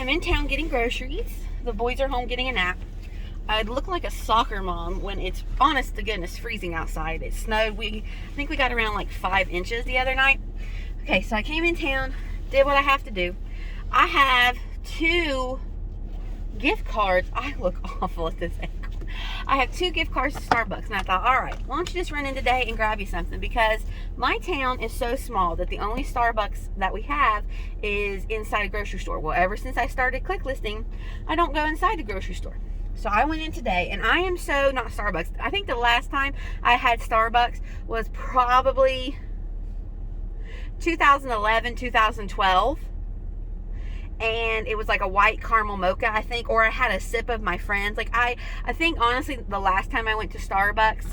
I'm in town getting groceries. The boys are home getting a nap. I look like a soccer mom when it's, honest to goodness, freezing outside. It snowed. I think we got around like 5 inches the other night. Okay, so I came in town, did what I have to do. I have 2 gift cards. I look awful at this angle. I have 2 gift cards to Starbucks, and I thought, all right, why don't you just run in today and grab you something, because my town is so small that the only Starbucks that we have is inside a grocery store. Well, ever since I started click listing, I don't go inside the grocery store. So I went in today, and I am so not Starbucks. I think the last time I had Starbucks was probably 2011, 2012. And it was like a white caramel mocha, I think, or I had a sip of my friends. Like I think honestly the last time I went to Starbucks,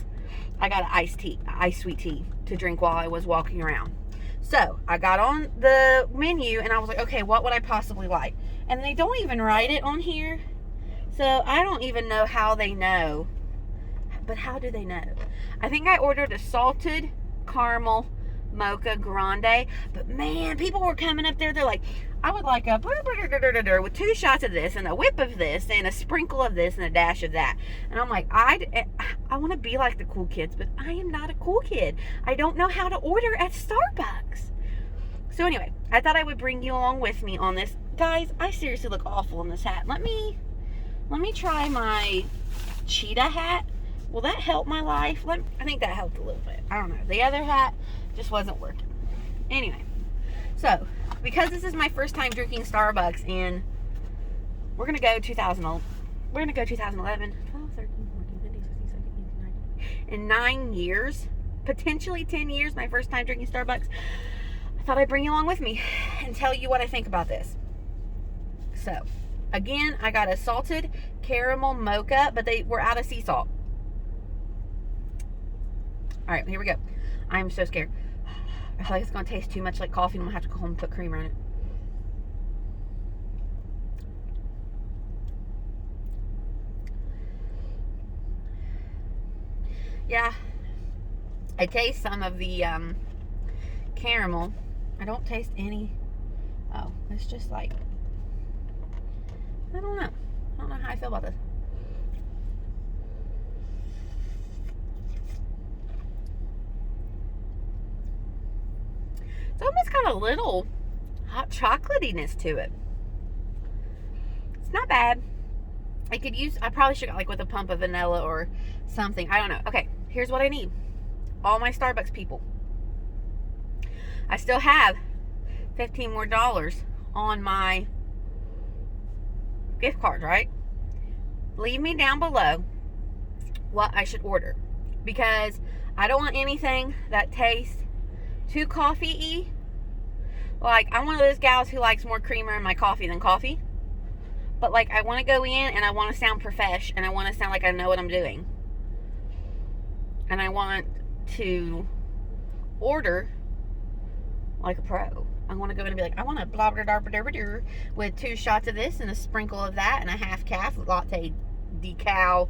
I got an iced sweet tea to drink while I was walking around. So I got on the menu and I was like, okay, what would I possibly like? And they don't even write it on here. So I don't even know how they know. But how do they know? I think I ordered a salted caramel mocha grande, but man, people were coming up there. They're like, I would like a with 2 shots of this and a whip of this and a sprinkle of this and a dash of that. And I'm like, I want to be like the cool kids, but I am not a cool kid. I don't know how to order at Starbucks. So anyway, I thought I would bring you along with me on this. Guys, I seriously look awful in this hat. Let me try my cheetah hat. Will that help my life? I think that helped a little bit. I don't know. The other hat just wasn't working. Anyway, so because this is my first time drinking Starbucks, and we're gonna go 2011, 12, 13, 14, 15, 16, 17, 18, 19, in 9 years, potentially 10 years, my first time drinking Starbucks. I thought I'd bring you along with me and tell you what I think about this. So, again, I got a salted caramel mocha, but they were out of sea salt. All right, here we go. I'm so scared. I feel like it's going to taste too much like coffee, and I'm going to have to go home and put creamer in it. Yeah, I taste some of the caramel. I don't taste any. Oh, it's just like, I don't know. I don't know how I feel about this. It's almost got a little hot chocolatiness to it. It's not bad. I probably should have like with a pump of vanilla or something. I don't know. Okay, here's what I need. All my Starbucks people. I still have $15 more on my gift card, right? Leave me down below what I should order, because I don't want anything that tastes too coffee-y. Like, I'm one of those gals who likes more creamer in my coffee than coffee. But like, I want to go in and I want to sound profesh, and I want to sound like I know what I'm doing. And I want to order like a pro. I want to go in and be like, I want a blah blah blah blah blah with 2 shots of this and a sprinkle of that and a half calf latte decal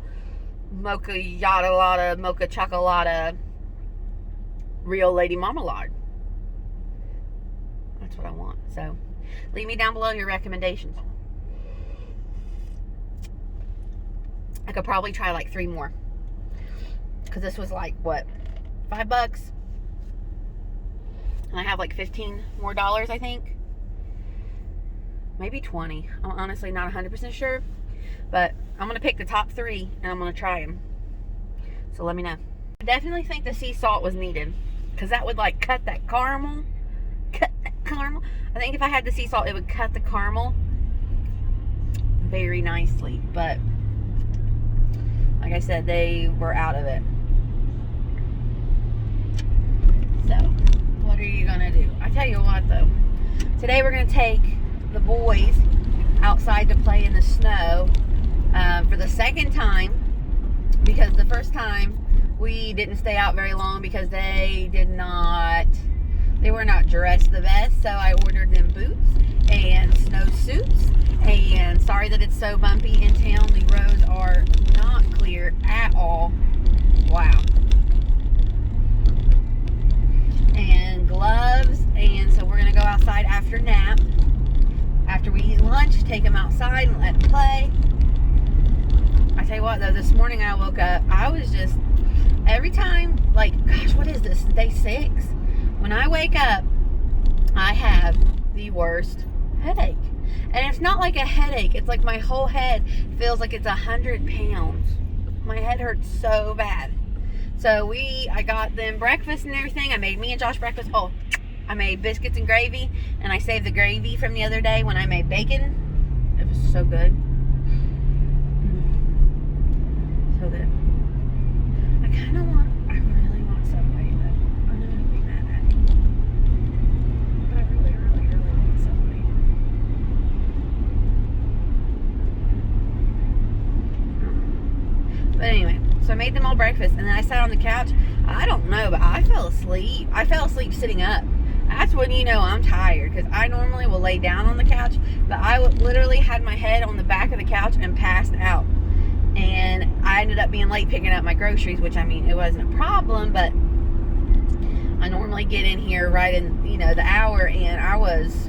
mocha yada lada mocha chocolata real lady marmalade. That's what I want. So leave me down below your recommendations. I could probably try like 3 more, because this was like, what, $5, and I have like $15 more, I think, maybe 20. I'm honestly not 100% sure, but I'm gonna pick the top 3 and I'm gonna try them. So let me know. I definitely think the sea salt was needed, because that would like cut that caramel. I think if I had the sea salt, it would cut the caramel very nicely, but like I said, they were out of it. So, what are you gonna do? I tell you what though, today we're gonna take the boys outside to play in the snow for the second time, because the first time we didn't stay out very long because they were not dressed the best. So I ordered them boots and snow suits, and sorry that it's so bumpy in town. The roads are not clear at all. Wow. And gloves, and so we're gonna go outside after nap after we eat lunch, take them outside and let them play. I tell you what though, this morning I woke up, I was just, every time, like, gosh, what is this, day 6? When I wake up, I have the worst headache. And it's not like a headache, it's like my whole head feels like it's 100 pounds. My head hurts so bad. So I got them breakfast and everything. I made me and Josh breakfast. Oh, I made biscuits and gravy, and I saved the gravy from the other day when I made bacon. It was so good. So good. I really want Subway, but I know it'll be mad at me. But I really, really, really want Subway. But anyway, so I made them all breakfast, and then I sat on the couch. I don't know, but I fell asleep. I fell asleep sitting up. That's when you know I'm tired, because I normally will lay down on the couch, but I literally had my head on the back of the couch and passed out. And I ended up being late picking up my groceries, which, I mean, it wasn't a problem, but I normally get in here right in, the hour, and I was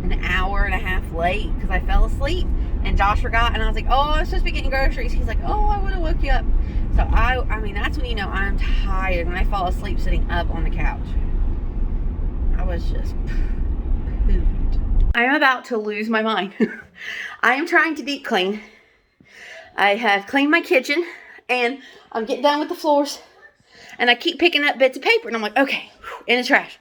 an hour and a half late because I fell asleep. And Josh forgot, and I was like, oh, I'm supposed to be getting groceries. He's like, oh, I would have woke you up. So I mean, that's when you know I'm tired, when I fall asleep sitting up on the couch. I was just pooped. I am about to lose my mind. I am trying to deep clean. I have cleaned my kitchen, and I'm getting done with the floors, and I keep picking up bits of paper, and I'm like, okay, in the trash.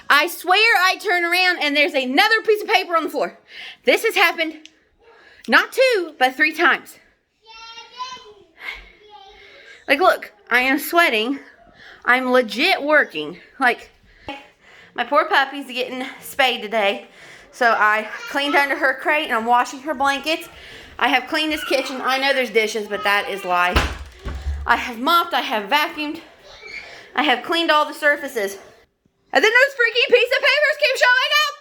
I swear I turn around, and there's another piece of paper on the floor. This has happened not 2, but 3 times. Like, look, I am sweating. I'm legit working. Like, my poor puppy's getting spayed today. So I cleaned under her crate, and I'm washing her blankets. I have cleaned this kitchen. I know there's dishes, but that is life. I have mopped. I have vacuumed. I have cleaned all the surfaces. And then those freaking piece of papers keep showing up.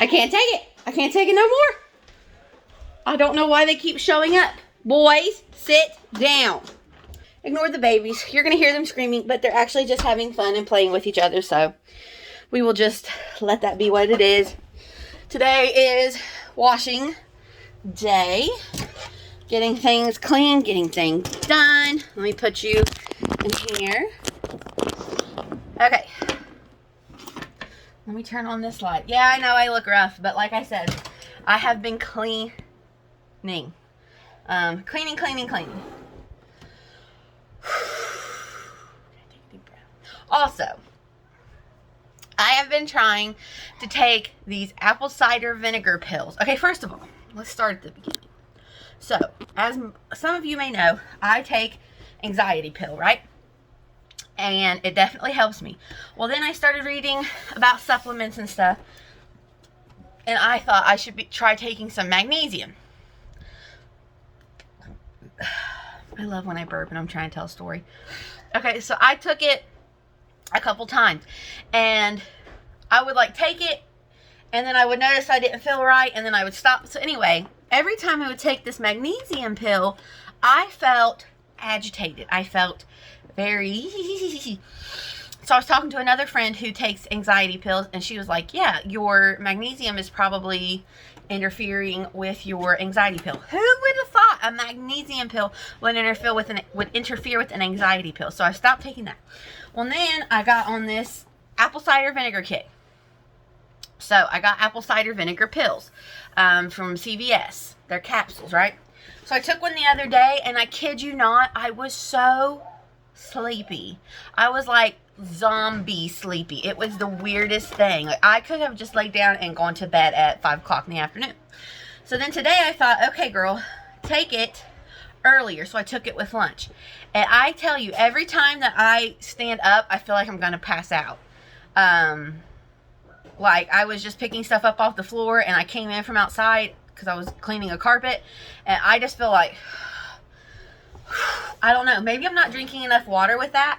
I can't take it. I can't take it no more. I don't know why they keep showing up. Boys, sit down. Ignore the babies. You're going to hear them screaming, but they're actually just having fun and playing with each other. So we will just let that be what it is. Today is washing day. Getting things clean, getting things done. Let me put you in here. Okay. Let me turn on this light. Yeah, I know I look rough, but like I said, I have been cleaning. Cleaning. Also, I have been trying to take these apple cider vinegar pills. Okay, first of all, let's start at the beginning. So, as some of you may know, I take anxiety pill, right? And it definitely helps me. Well, then I started reading about supplements and stuff, and I thought I should try taking some magnesium. I love when I burp and I'm trying to tell a story. Okay, so I took it a couple times, and I would take it, and then I would notice I didn't feel right, and then I would stop. So anyway, every time I would take this magnesium pill, I felt agitated. I felt very so I was talking to another friend who takes anxiety pills, and she was like, yeah, your magnesium is probably interfering with your anxiety pill. Who would have thought a magnesium pill would interfere with an anxiety pill? So I stopped taking that. Well, then I got on this apple cider vinegar kick. So I got apple cider vinegar pills from CVS. They're capsules, right? So I took one the other day, and I kid you not, I was so sleepy. I was like zombie sleepy. It was the weirdest thing. Like, I could have just laid down and gone to bed at 5 o'clock in the afternoon. So then today I thought, okay, girl, take it earlier. So I took it with lunch. And I tell you, every time that I stand up, I feel like I'm going to pass out. Like, I was just picking stuff up off the floor, and I came in from outside because I was cleaning a carpet, and I just feel like, I don't know, maybe I'm not drinking enough water with that.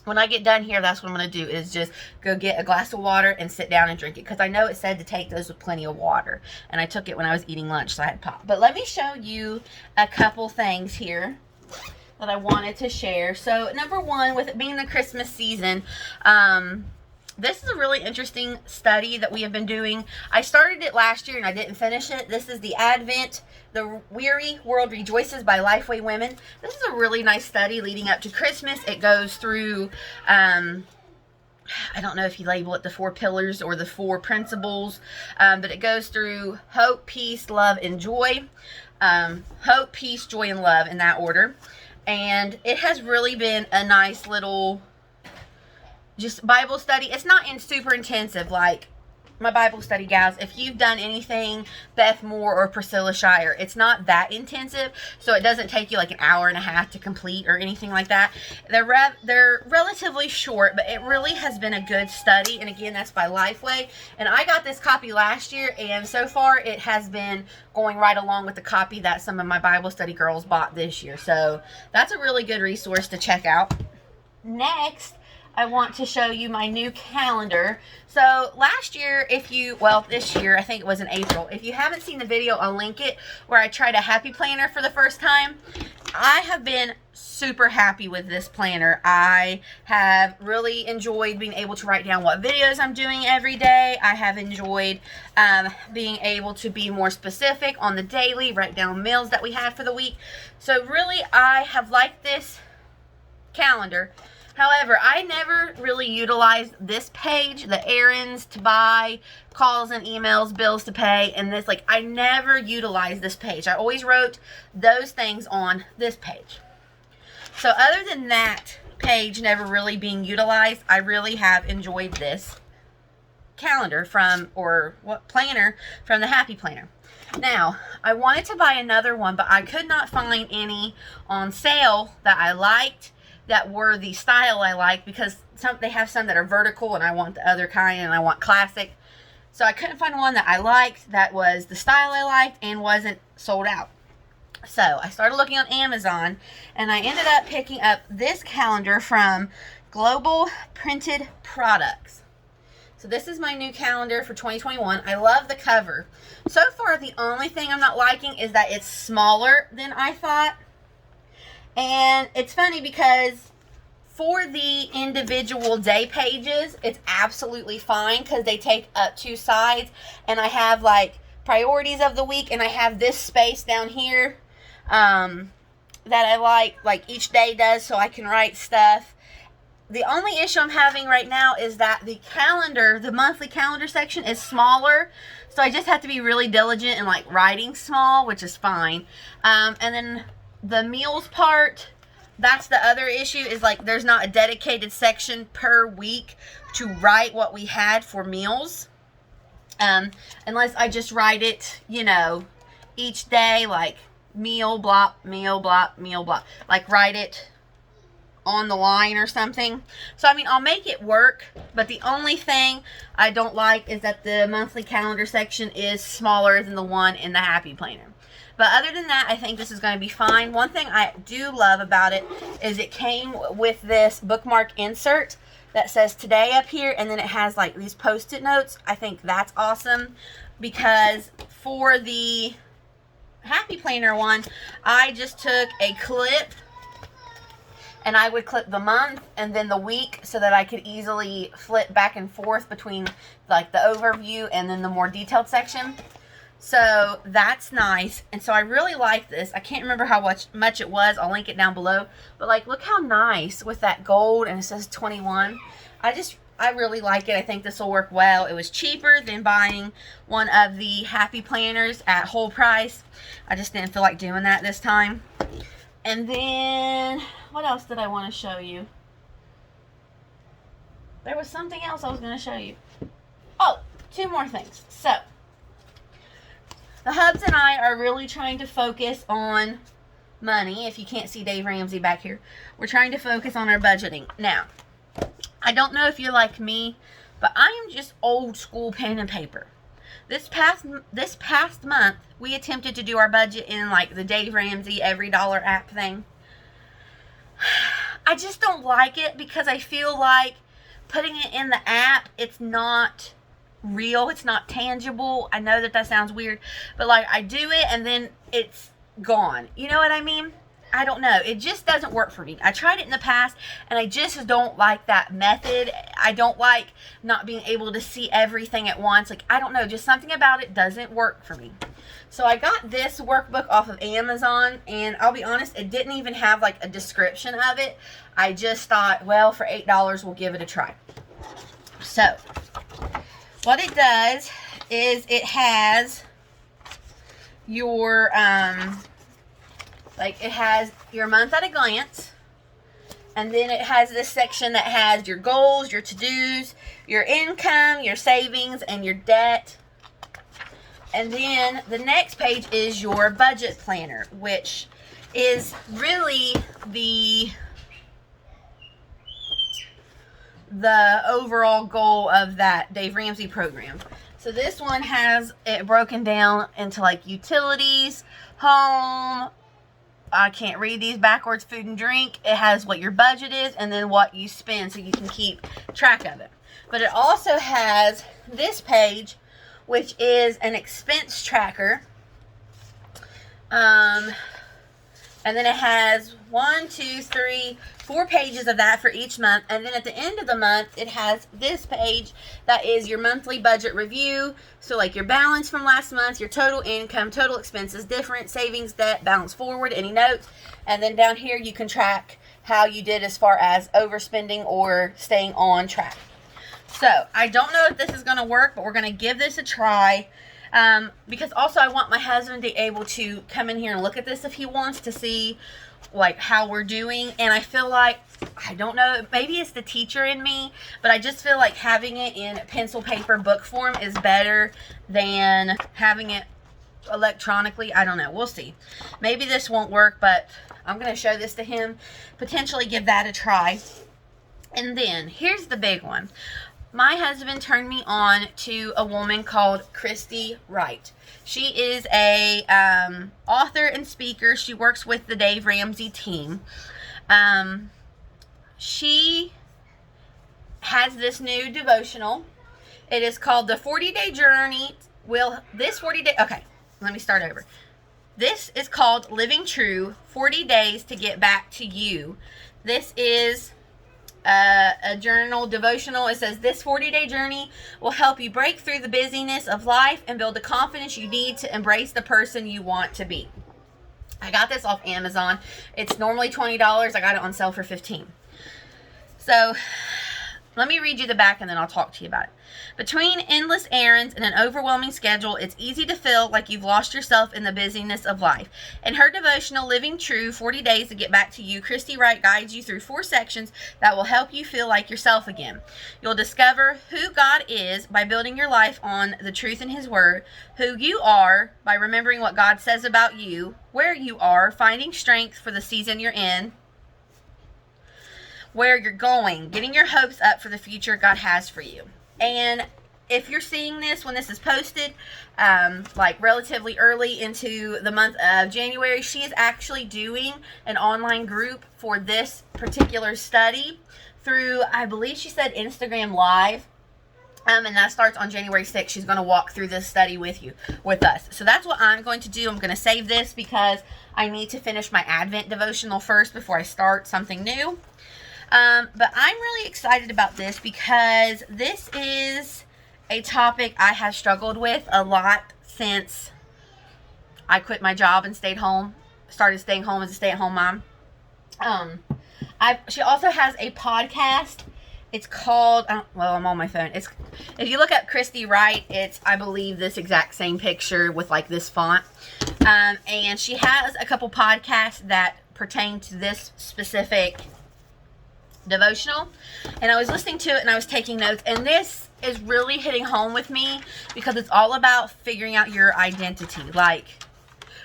When I get done here, that's what I'm going to do, is just go get a glass of water and sit down and drink it, because I know it said to take those with plenty of water, and I took it when I was eating lunch, so I had pop. But let me show you a couple things here that I wanted to share. So number one, with it being the Christmas season, this is a really interesting study that we have been doing. I started it last year and I didn't finish it. This is the Advent, The Weary World Rejoices by Lifeway Women. This is a really nice study leading up to Christmas. It goes through, I don't know if you label it the 4 pillars or the 4 principles, but it goes through hope, peace, love, and joy. Hope, peace, joy, and love in that order. And it has really been a nice little just Bible study. It's not in super intensive like my Bible study gals. If you've done anything Beth Moore or Priscilla Shire, it's not that intensive, so it doesn't take you like an hour and a half to complete or anything like that. They're relatively short, but it really has been a good study. And again, that's by Lifeway, and I got this copy last year, and so far it has been going right along with the copy that some of my Bible study girls bought this year. So that's a really good resource to check out. Next, I want to show you my new calendar. So last year, this year, I think it was in April. If you haven't seen the video, I'll link it, where I tried a happy planner for the first time. I have been super happy with this planner. I have really enjoyed being able to write down what videos I'm doing every day. I have enjoyed being able to be more specific on the daily, write down meals that we had for the week. So really, I have liked this calendar. However, I never really utilized this page, the errands to buy, calls and emails, bills to pay, and this, like, I never utilized this page. I always wrote those things on this page. So other than that page never really being utilized, I really have enjoyed this calendar planner from the Happy Planner. Now, I wanted to buy another one, but I could not find any on sale that I liked, that were the style I like, because they have some that are vertical and I want the other kind and I want classic. So I couldn't find one that I liked that was the style I liked and wasn't sold out. So I started looking on Amazon and I ended up picking up this calendar from Global Printed Products. So this is my new calendar for 2021. I love the cover. So far, the only thing I'm not liking is that it's smaller than I thought. And it's funny because for the individual day pages, it's absolutely fine because they take up 2 sides. And I have like priorities of the week, and I have this space down here that I like each day does, so I can write stuff. The only issue I'm having right now is that the calendar, the monthly calendar section, is smaller. So I just have to be really diligent in like writing small, which is fine. And then the meals part, that's the other issue, is like there's not a dedicated section per week to write what we had for meals. Unless I just write it, each day, like meal block, meal block, meal block. Like write it on the line or something. So I mean, I'll make it work, but the only thing I don't like is that the monthly calendar section is smaller than the one in the Happy Planner. But other than that, I think this is going to be fine. One thing I do love about it is it came with this bookmark insert that says today up here, and then it has like these post-it notes. I think that's awesome, because for the Happy Planner one, I just took a clip and I would clip the month and then the week so that I could easily flip back and forth between like the overview and then the more detailed section. So that's nice. And so I really like this. I can't remember how much it was. I'll link it down below. But like, look how nice with that gold, and it says 21. I really like it. I think this will work well. It was cheaper than buying one of the Happy Planners at whole price. I just didn't feel like doing that this time. And then, what else did I want to show you? There was something else I was going to show you. Oh, 2 more things. So, the hubs and I are really trying to focus on money. If you can't see Dave Ramsey back here, we're trying to focus on our budgeting. Now, I don't know if you're like me, but I am just old school pen and paper. This past month, we attempted to do our budget in like the Dave Ramsey Every Dollar app thing. I just don't like it because I feel like putting it in the app, it's not real, it's not tangible. I know that sounds weird, but like I do it and then it's gone. You know what I mean? I don't know. It just doesn't work for me. I tried it in the past, and I just don't like that method. I don't like not being able to see everything at once. Like, I don't know. Just something about it doesn't work for me. So I got this workbook off of Amazon, and I'll be honest, it didn't even have like a description of it. I just thought, well, for $8, we'll give it a try. So what it does is it has your it has your month at a glance, and then it has this section that has your goals, your to-dos, your income, your savings, and your debt. And then the next page is your budget planner, which is really the overall goal of that Dave Ramsey program. So this one has it broken down into like utilities, home, I can't read these backwards, food and drink. It has what your budget is and then what you spend so you can keep track of it. But it also has this page, which is an expense tracker. And then it has 4 pages of that for each month. And then at the end of the month, it has this page that is your monthly budget review. So like your balance from last month, your total income, total expenses, different savings, debt, balance forward, any notes. And then down here, you can track how you did as far as overspending or staying on track. So I don't know if this is going to work, but we're going to give this a try. Because also I want my husband to be able to come in here and look at this if he wants to see like how we're doing. And I feel like, I don't know, maybe it's the teacher in me, but I just feel like having it in pencil paper book form is better than having it electronically. I don't know. We'll see. Maybe this won't work, but I'm going to show this to him, potentially give that a try. And then here's the big one. My husband turned me on to a woman called Christy Wright. She is a author and speaker. She works with the Dave Ramsey team. She has this new devotional. It is called the 40-Day Journey. Okay, let me start over. This is called Living True, 40 Days to Get Back to You. This is a journal devotional. It says this 40-day journey will help you break through the busyness of life and build the confidence you need to embrace the person you want to be. I got this off Amazon. It's normally $20. I got it on sale for $15. So let me read you the back and then I'll talk to you about it. Between endless errands and an overwhelming schedule, it's easy to feel like you've lost yourself in the busyness of life. In her devotional, Living True, 40 Days to Get Back to You, Christy Wright guides you through 4 sections that will help you feel like yourself again. You'll discover who God is by building your life on the truth in His Word, who you are by remembering what God says about you, where you are, finding strength for the season you're in, where you're going, getting your hopes up for the future God has for you. And if you're seeing this when this is posted, like relatively early into the month of January, she is actually doing an online group for this particular study through, I believe she said Instagram Live. And that starts on January 6th. She's going to walk through this study with us. So that's what I'm going to do. I'm going to save this because I need to finish my Advent devotional first before I start something new. But I'm really excited about this because this is a topic I have struggled with a lot since I quit my job and started staying home as a stay-at-home mom. She also has a podcast. It's called, I'm on my phone. If you look up Christy Wright, it's, I believe, this exact same picture with like this font. And she has a couple podcasts that pertain to this specific devotional, and I was listening to it and I was taking notes, and this is really hitting home with me because it's all about figuring out your identity. Like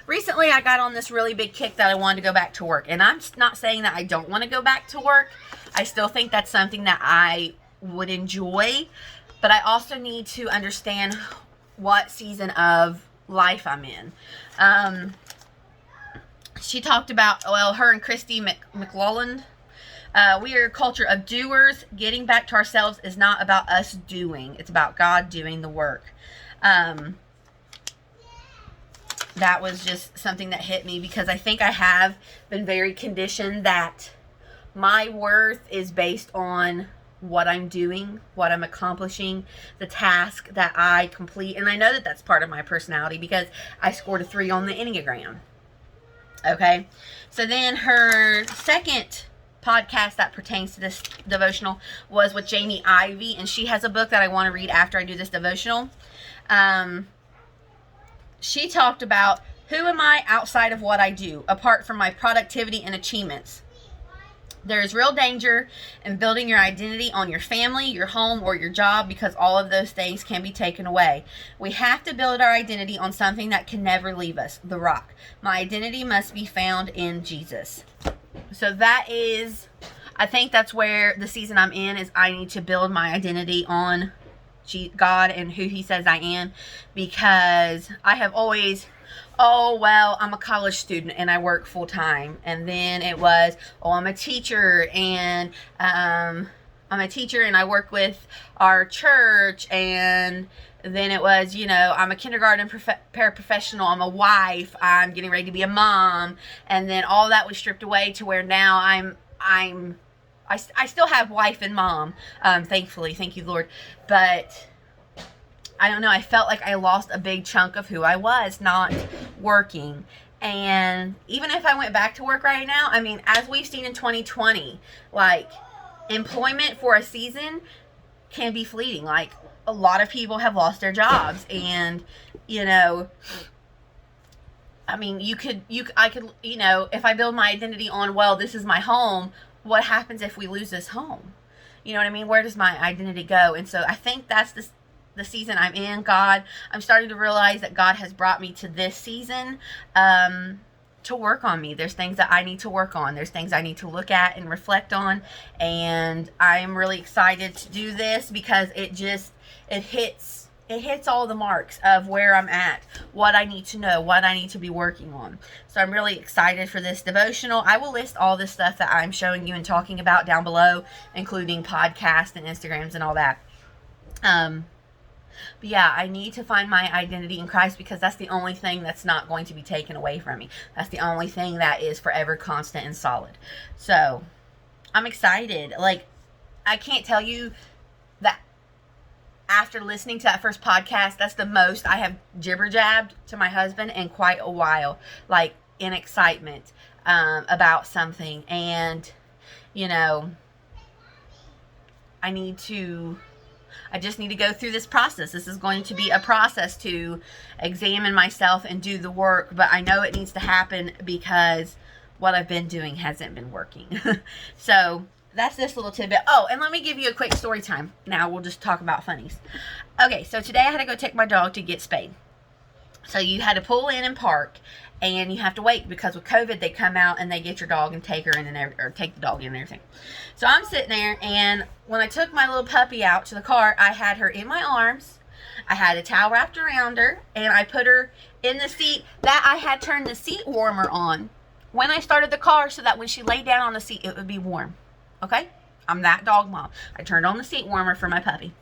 recently I got on this really big kick that I wanted to go back to work, and I'm not saying that I don't want to go back to work. I still think that's something that I would enjoy, but I also need to understand what season of life I'm in. She talked about, her and Christy McLelland, we are a culture of doers. Getting back to ourselves is not about us doing. It's about God doing the work. that was just something that hit me, because I think I have been very conditioned that my worth is based on what I'm doing, what I'm accomplishing, the task that I complete. And I know that that's part of my personality because I scored a 3 on the Enneagram. Okay. So then her second podcast that pertains to this devotional was with Jamie Ivey, and she has a book that I want to read after I do this devotional. She talked about, who am I outside of what I do, apart from my productivity and achievements? There is real danger in building your identity on your family, your home, or your job, because all of those things can be taken away. We have to build our identity on something that can never leave us, the rock. My identity must be found in Jesus. So that is, I think that's where the season I'm in is. I need to build my identity on God and who He says I am, because I have always, oh, well, I'm a college student and I work full time. And then it was, oh, I'm a teacher and I work with our church. And then it was, I'm a kindergarten paraprofessional. I'm a wife. I'm getting ready to be a mom. And then all that was stripped away to where now I still have wife and mom, thankfully. Thank you, Lord. But I don't know. I felt like I lost a big chunk of who I was, not working. And even if I went back to work right now, I mean, as we've seen in 2020, like, employment for a season can be fleeting. Like, a lot of people have lost their jobs. And, I mean, I could, if I build my identity on, well, this is my home, what happens if we lose this home? You know what I mean? Where does my identity go? And so I think that's the season I'm in. I'm starting to realize that God has brought me to this season to work on me. There's things that I need to work on. There's things I need to look at and reflect on. And I'm really excited to do this because it hits all the marks of where I'm at, what I need to know, what I need to be working on. So I'm really excited for this devotional. I will list all this stuff that I'm showing you and talking about down below, including podcasts and Instagrams and all that. But yeah, I need to find my identity in Christ, because that's the only thing that's not going to be taken away from me. That's the only thing that is forever constant and solid. So I'm excited. Like, I can't tell you that after listening to that first podcast, that's the most I have jibber-jabbed to my husband in quite a while, like, in excitement about something. And, I just need to go through this process. This is going to be a process to examine myself and do the work, but I know it needs to happen because what I've been doing hasn't been working. So that's this little tidbit. Oh, and let me give you a quick story time. Now we'll just talk about funnies. Okay, so today I had to go take my dog to get spayed. So you had to pull in and park, and you have to wait because with COVID they come out and they get your dog and take her in or take the dog in and everything. So I'm sitting there, and when I took my little puppy out to the car, I had her in my arms. I had a towel wrapped around her, and I put her in the seat that I had turned the seat warmer on when I started the car so that when she laid down on the seat it would be warm. Okay? I'm that dog mom. I turned on the seat warmer for my puppy.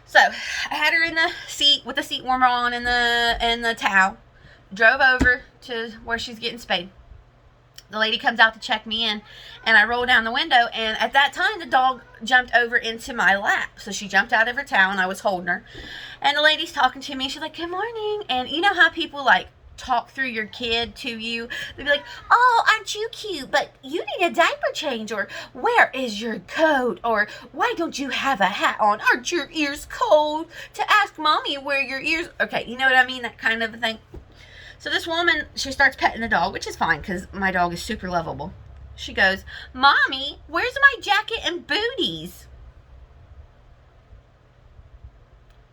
So I had her in the seat with the seat warmer on and the towel. Drove over to where she's getting spayed. The lady comes out to check me in, and I roll down the window, and at that time the dog jumped over into my lap. So she jumped out of her towel, and I was holding her. And the lady's talking to me. She's like, "Good morning." And you know how people like talk through your kid to you? They'd be like, "Oh, aren't you cute? But you need a diaper change," or "Where is your coat?" or "Why don't you have a hat on? Aren't your ears cold?" To ask mommy where your ears. Okay, you know what I mean? That kind of a thing. So this woman, she starts petting the dog, which is fine because my dog is super lovable. She goes, "Mommy, where's my jacket and booties?"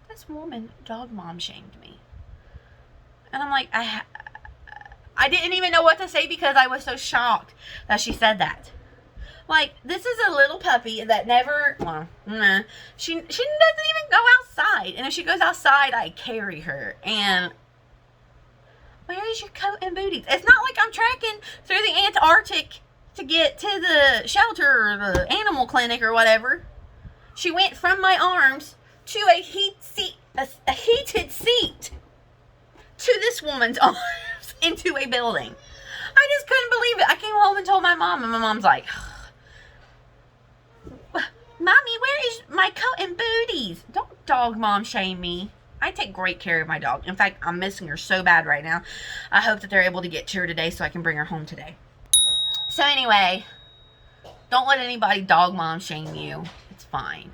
This woman dog mom shamed me. And I'm like, I didn't even know what to say because I was so shocked that she said that. Like, this is a little puppy that never, she doesn't even go outside. And if she goes outside, I carry her. And where is your coat and booties? It's not like I'm trekking through the Antarctic to get to the shelter or the animal clinic or whatever. She went from my arms to a heated seat. to this woman's arms into a building. I just couldn't believe it. I came home and told my mom, and my mom's like, Mommy, where is my coat and booties? Don't dog mom shame me. I take great care of my dog. In fact, I'm missing her so bad right now. I hope that they're able to get to her today so I can bring her home today. So anyway, don't let anybody dog mom shame you. It's fine.